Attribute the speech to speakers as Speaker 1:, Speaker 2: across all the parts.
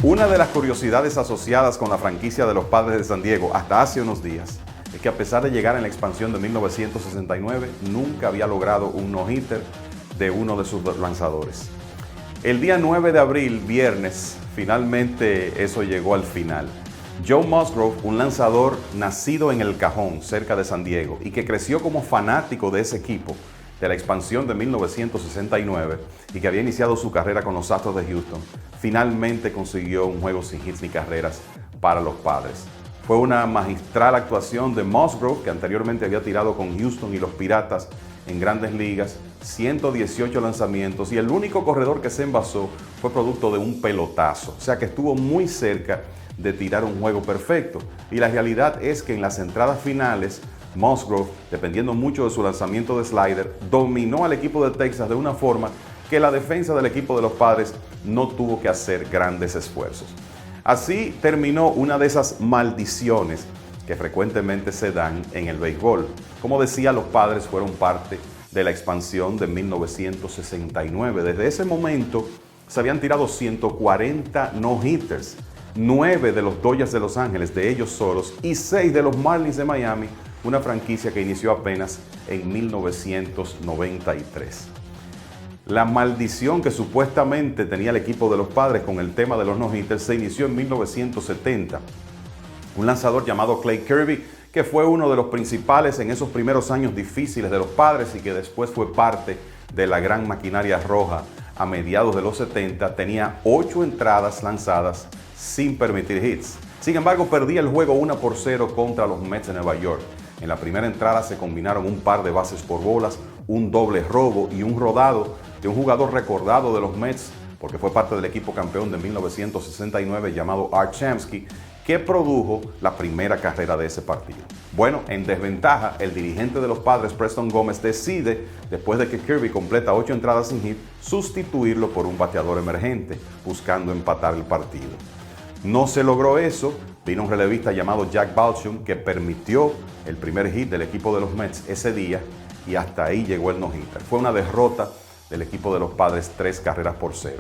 Speaker 1: Una de las curiosidades asociadas con la franquicia de los Padres de San Diego hasta hace unos días es que a pesar de llegar en la expansión de 1969, nunca había logrado un no-hitter de uno de sus lanzadores. El día 9 de abril, viernes, finalmente eso llegó al final. Joe Musgrove, un lanzador nacido en El Cajón, cerca de San Diego, y que creció como fanático de ese equipo de la expansión de 1969 y que había iniciado su carrera con los Astros de Houston, finalmente consiguió un juego sin hits ni carreras para los Padres. Fue una magistral actuación de Musgrove, que anteriormente había tirado con Houston y los Piratas en Grandes Ligas, 118 lanzamientos, y el único corredor que se envasó fue producto de un pelotazo, o sea que estuvo muy cerca de tirar un juego perfecto. Y la realidad es que en las entradas finales, Musgrove, dependiendo mucho de su lanzamiento de slider, dominó al equipo de Texas de una forma que la defensa del equipo de los Padres no tuvo que hacer grandes esfuerzos. Así terminó una de esas maldiciones que frecuentemente se dan en el béisbol. Como decía, los Padres fueron parte de la expansión de 1969. Desde ese momento se habían tirado 140 no-hitters, 9 de los Dodgers de Los Ángeles, de ellos solos, y 6 de los Marlins de Miami, una franquicia que inició apenas en 1993. La maldición que supuestamente tenía el equipo de los Padres con el tema de los no-hitters se inició en 1970. Un lanzador llamado Clay Kirby, que fue uno de los principales en esos primeros años difíciles de los Padres y que después fue parte de la gran maquinaria roja a mediados de los 70, tenía 8 entradas lanzadas sin permitir hits. Sin embargo, perdía el juego 1-0 contra los Mets de Nueva York. En la primera entrada se combinaron un par de bases por bolas, un doble robo y un rodado de un jugador recordado de los Mets, porque fue parte del equipo campeón de 1969 llamado Art Shamsky, que produjo la primera carrera de ese partido. Bueno, en desventaja, el dirigente de los Padres, Preston Gómez, decide, después de que Kirby completa 8 entradas sin hit, sustituirlo por un bateador emergente, buscando empatar el partido. No se logró eso. Vino un relevista llamado Jack Balchum que permitió el primer hit del equipo de los Mets ese día y hasta ahí llegó el no-hitter. Fue una derrota del equipo de los Padres, 3-0.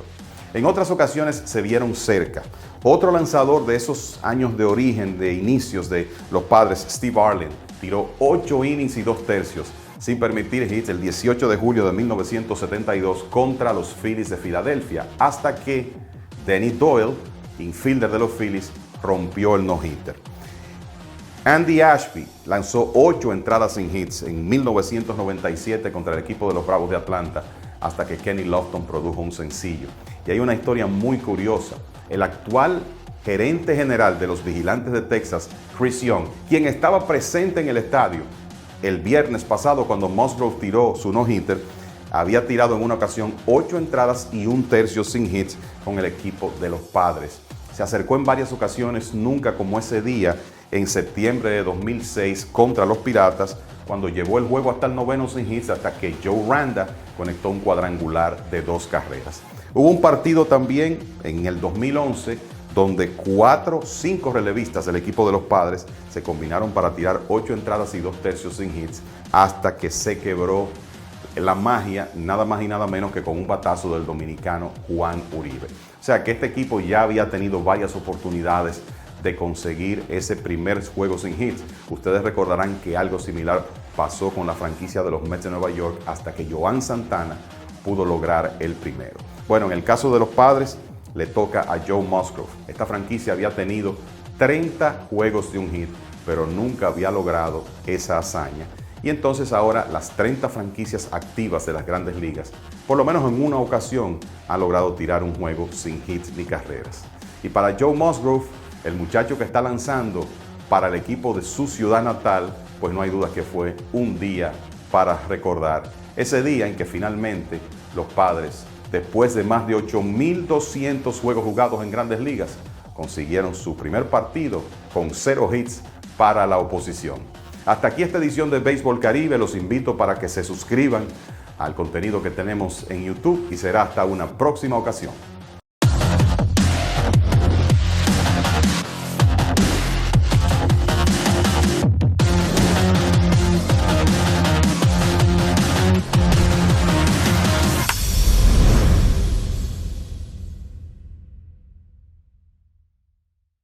Speaker 1: En otras ocasiones se vieron cerca. Otro lanzador de esos años de origen, de inicios de los Padres, Steve Arlen, tiró 8 innings y 2 tercios sin permitir hits el 18 de julio de 1972 contra los Phillies de Filadelfia, hasta que Denny Doyle, infielder de los Phillies, rompió el no-hitter. Andy Ashby lanzó 8 entradas sin hits en 1997 contra el equipo de los Bravos de Atlanta, hasta que Kenny Lofton produjo un sencillo. Y hay una historia muy curiosa. El actual gerente general de los Vigilantes de Texas, Chris Young, quien estaba presente en el estadio el viernes pasado cuando Musgrove tiró su no-hitter, había tirado en una ocasión 8 entradas y 1 tercio sin hits con el equipo de los Padres. Se acercó en varias ocasiones, nunca como ese día en septiembre de 2006 contra los Piratas, cuando llevó el juego hasta el 9º sin hits, hasta que Joe Randa conectó un cuadrangular de 2 carreras. Hubo un partido también en el 2011 donde 5 relevistas del equipo de los Padres se combinaron para tirar 8 entradas y 2 tercios sin hits, hasta que se quebró la magia, nada más y nada menos que con un batazo del dominicano Juan Uribe. O sea que este equipo ya había tenido varias oportunidades de conseguir ese primer juego sin hits. Ustedes recordarán que algo similar pasó con la franquicia de los Mets de Nueva York hasta que Joan Santana pudo lograr el primero. Bueno, en el caso de los Padres le toca a Joe Musgrove. Esta franquicia había tenido 30 juegos de un hit, pero nunca había logrado esa hazaña. Y entonces ahora las 30 franquicias activas de las Grandes Ligas, por lo menos en una ocasión, han logrado tirar un juego sin hits ni carreras. Y para Joe Musgrove, el muchacho que está lanzando para el equipo de su ciudad natal, pues no hay duda que fue un día para recordar. Ese día en que finalmente los Padres, después de más de 8.200 juegos jugados en Grandes Ligas, consiguieron su primer partido con 0 hits para la oposición. Hasta aquí esta edición de Béisbol Caribe. Los invito para que se suscriban al contenido que tenemos en YouTube y será hasta una próxima ocasión.